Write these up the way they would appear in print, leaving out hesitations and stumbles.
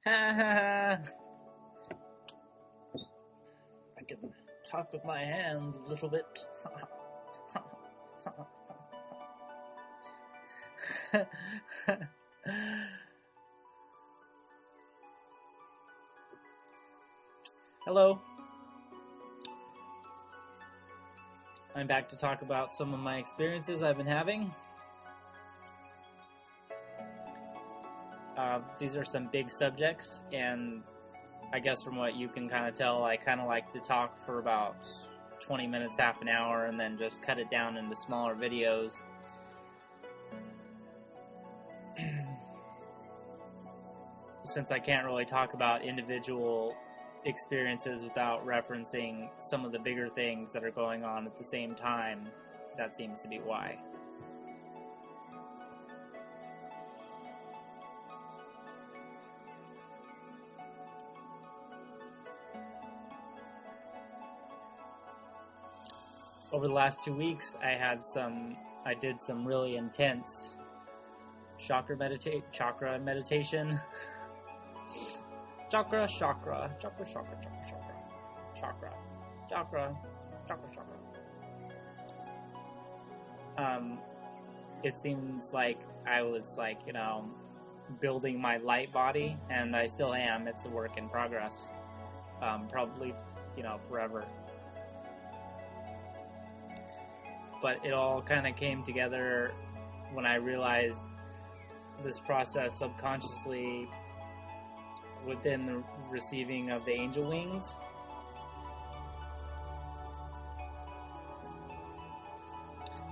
I can talk with my hands a little bit. Hello. I'm back to talk about some of my experiences I've been having. These are some big subjects, and I guess from what you can kind of tell, I kind of like to talk for about 20 minutes, half an hour, and then just cut it down into smaller videos. Since I can't really talk about individual experiences without referencing some of the bigger things that are going on at the same time, that seems to be why. Over the last 2 weeks, I did some really intense chakra meditation. Chakra, it seems like I was building my light body, and I still am. It's a work in progress. Probably, forever. But it all kind of came together when I realized this process subconsciously within the receiving of the angel wings.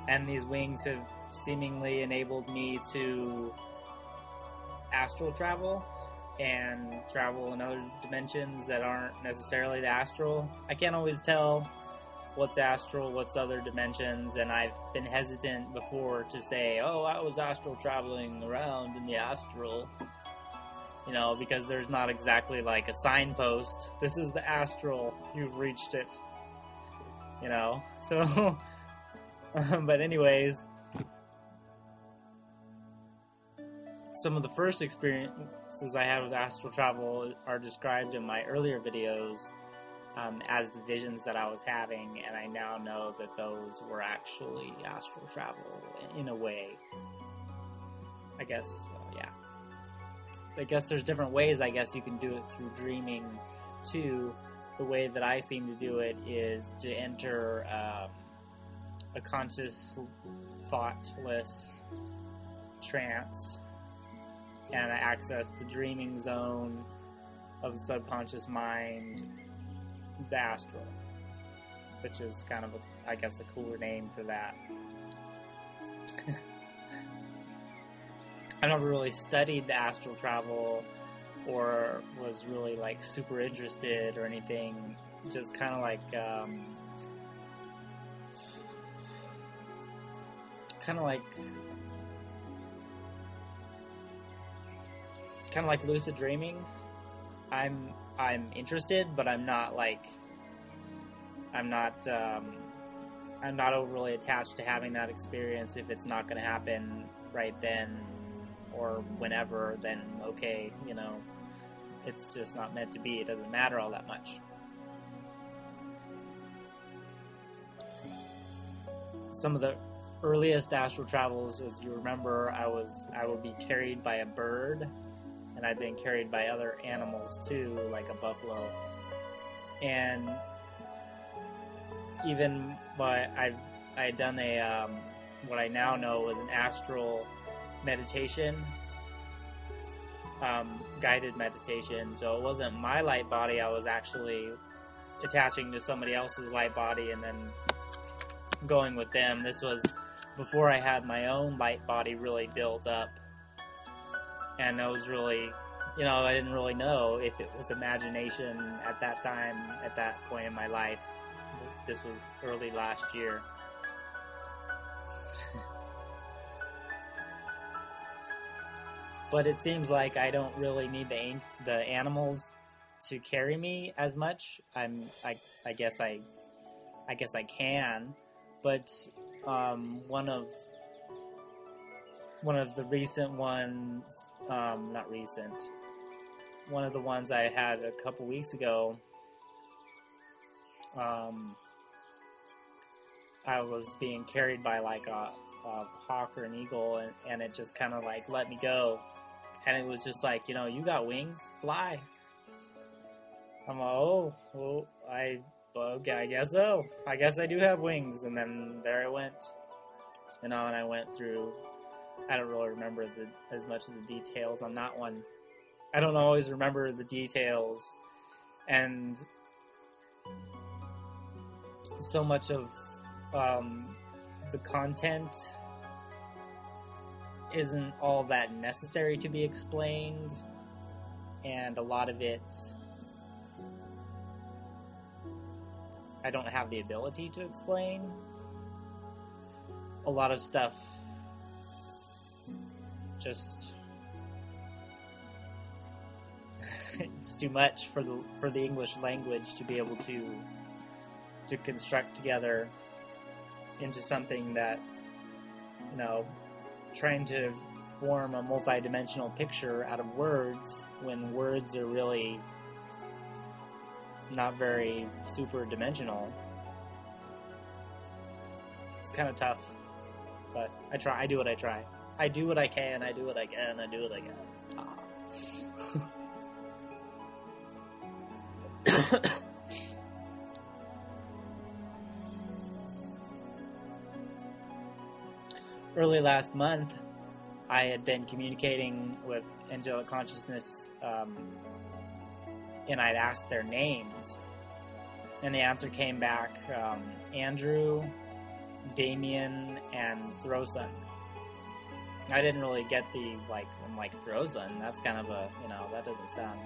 And these wings have seemingly enabled me to astral travel and travel in other dimensions that aren't necessarily the astral. I can't always tell what's astral, what's other dimensions, and I've been hesitant before to say, oh, I was astral traveling around in the astral, because there's not exactly like a signpost. This is the astral, you've reached it, so, but anyways, some of the first experiences I had with astral travel are described in my earlier videos as the visions that I was having, and I now know that those were actually astral travel in a way. I guess there's different ways I guess you can do it through dreaming too. The way that I seem to do it is to enter a conscious, thoughtless trance, and I access the dreaming zone of the subconscious mind, the astral, which is kind of a cooler name for that. I never really studied the astral travel or was really super interested or anything. Just kind of like lucid dreaming. I'm interested, but I'm not overly attached to having that experience. If it's not going to happen right then or whenever, then okay, it's just not meant to be. It doesn't matter all that much. Some of the earliest astral travels, as you remember, I would be carried by a bird, and I've been carried by other animals too, like a buffalo. And even I had done what I now know was an astral meditation, guided meditation. So it wasn't my light body. I was actually attaching to somebody else's light body and then going with them. This was before I had my own light body really built up. And I was really, I didn't really know if it was imagination at that time, at that point in my life. This was early last year. But it seems like I don't really need the animals to carry me as much. I guess I can, but one of the recent ones, not recent, one of the ones I had a couple weeks ago, I was being carried by like a hawk or an eagle, and it just kind of like let me go, and it was just like, you got wings, fly. I'm like, okay, I guess so. I guess I do have wings. And then there I went, and I went through. I don't really remember as much of the details on that one. I don't always remember the details, and so much of the content isn't all that necessary to be explained, and a lot of it I don't have the ability to explain. A lot of stuff just it's too much for the English language to be able to construct together into something that, trying to form a multi-dimensional picture out of words when words are really not very super dimensional. It's kind of tough, but I try. I do what I try. I do what I can. I do what I can. I do what I can. Early last month, I had been communicating with Angelic Consciousness, and I'd asked their names, and the answer came back, Andrew, Damien, and Throsun. I didn't really get I'm like, Throsun, that's kind of that doesn't sound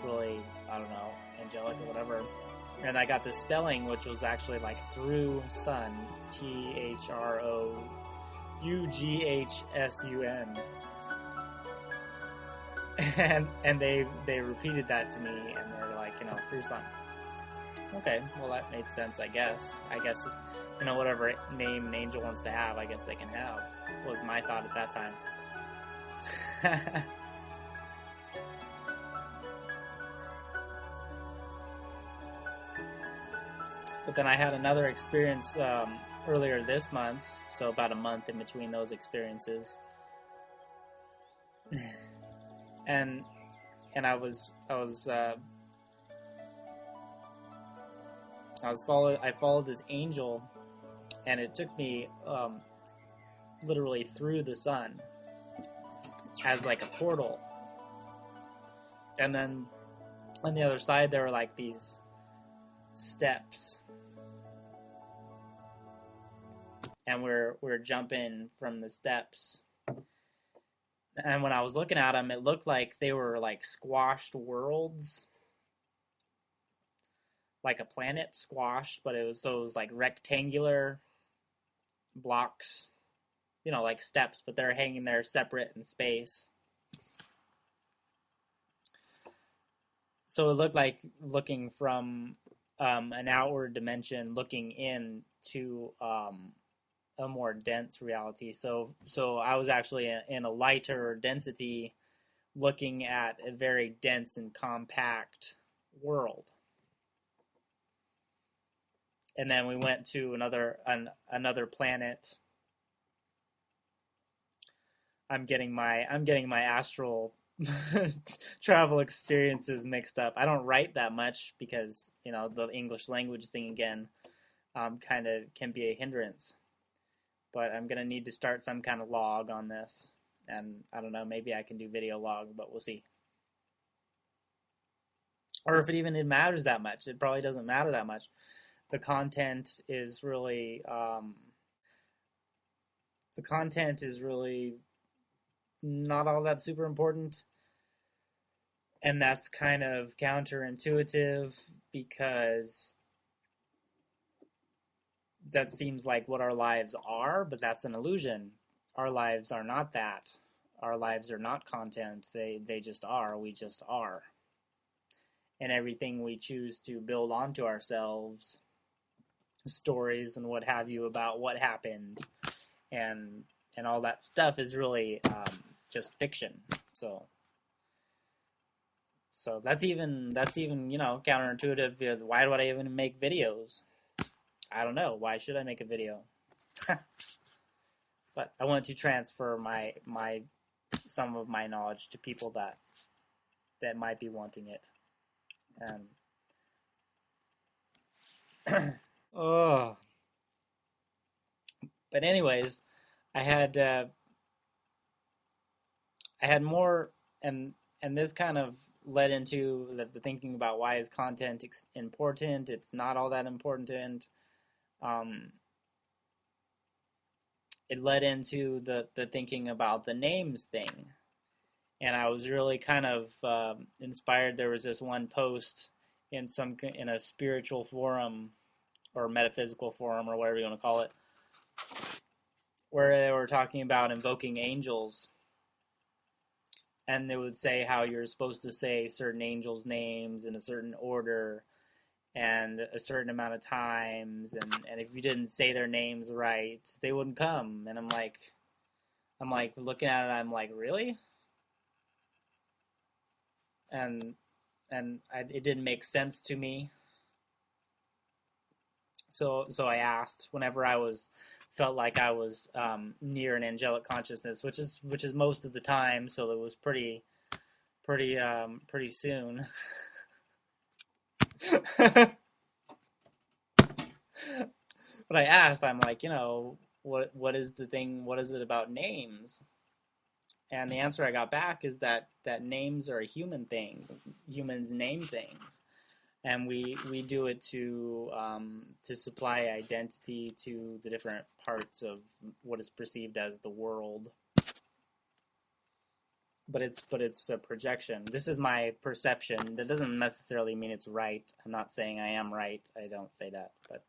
really, I don't know, angelic or whatever. And I got the spelling, which was actually like through sun, THROUGHSUN. And they repeated that to me, and they're like, through sun. Okay, well that made sense, I guess. Whatever name an angel wants to have, I guess they can have, was my thought at that time. But then I had another experience earlier this month, so about a month in between those experiences. and I followed this angel, and it took me literally through the sun as like a portal. And then on the other side there were like these steps, and we're jumping from the steps. And when I was looking at them, it looked like they were like squashed worlds, like a planet squashed, but it was like rectangular blocks, like steps, but they're hanging there separate in space. So it looked like looking from an outward dimension, looking into a more dense reality. So I was actually in a lighter density, looking at a very dense and compact world. And then we went to another planet. I'm getting my astral travel experiences mixed up. I don't write that much because the English language thing again kind of can be a hindrance. But I'm gonna need to start some kind of log on this, and I don't know, maybe I can do video log, but we'll see. Or if it matters that much. It probably doesn't matter that much. The content is really not all that super important, and that's kind of counterintuitive because that seems like what our lives are, but that's an illusion. Our lives are not that. Our lives are not content. They just are. We just are. And everything we choose to build onto ourselves, stories and what have you about what happened, and all that stuff is really just fiction. So So that's even counterintuitive. Why do I even make videos? I don't know. Why should I make a video? But I want to transfer my some of my knowledge to people that might be wanting it. And oh, but anyways, I had more, and this kind of led into the thinking about why is content important. It's not all that important. It led into the thinking about the names thing, and I was really kind of inspired. There was this one post in a spiritual forum or metaphysical forum or whatever you want to call it, where they were talking about invoking angels, and they would say how you're supposed to say certain angels' names in a certain order and a certain amount of times, and if you didn't say their names right, they wouldn't come. And I'm like looking at it, I'm like, really? And it didn't make sense to me. So I asked whenever felt like I was near an angelic consciousness, which is most of the time. So it was pretty soon. But I asked, I'm like, what is the thing? What is it about names? And the answer I got back is that names are a human thing. Humans name things, and we do it to supply identity to the different parts of what is perceived as the world. But it's a projection. This is my perception. That doesn't necessarily mean it's right. I'm not saying I am right. I don't say that, but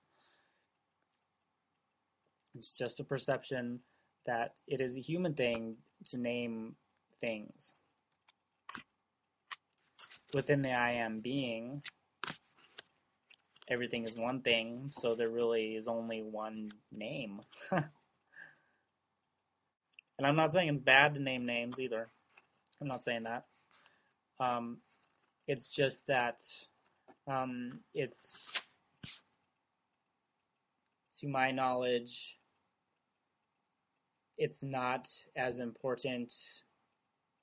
it's just a perception that it is a human thing to name things. Within the I am being, everything is one thing, so there really is only one name. And I'm not saying it's bad to name names either. I'm not saying that. It's just that it's, to my knowledge, it's not as important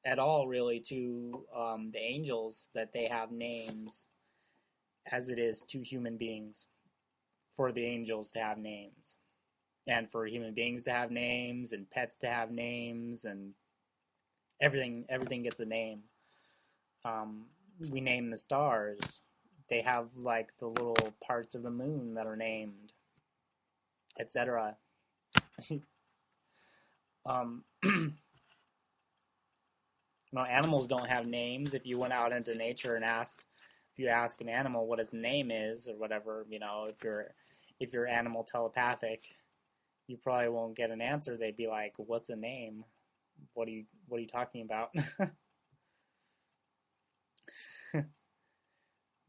at all, really, to the angels that they have names as it is to human beings, for the angels to have names, and for human beings to have names, and pets to have names, and everything gets a name. We name the stars. They have like the little parts of the moon that are named, etc. Animals don't have names. If you went out into nature and if you ask an animal what its name is or whatever, if you're animal telepathic, you probably won't get an answer. They'd be like, "What's a name? What are you talking about?"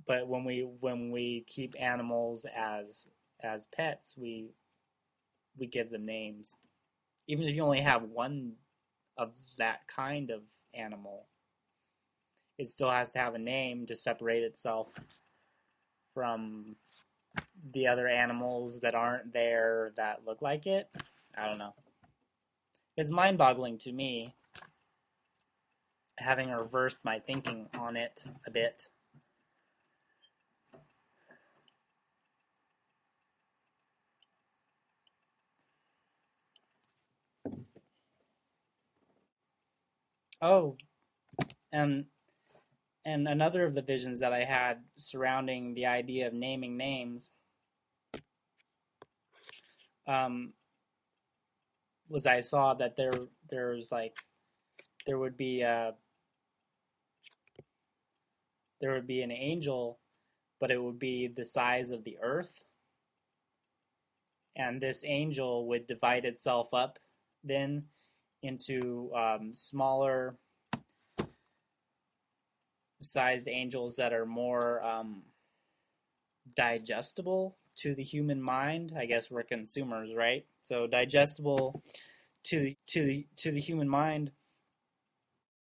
But when we keep animals as pets, we give them names. Even if you only have one of that kind of animal, it still has to have a name to separate itself from the other animals that aren't there that look like it. I don't know. It's mind-boggling to me, having reversed my thinking on it a bit. Oh, and another of the visions that I had surrounding the idea of naming names was I saw that there would be an angel, but it would be the size of the earth, and this angel would divide itself up then into smaller sized angels that are more digestible to the human mind. I guess we're consumers, right? So digestible to the human mind,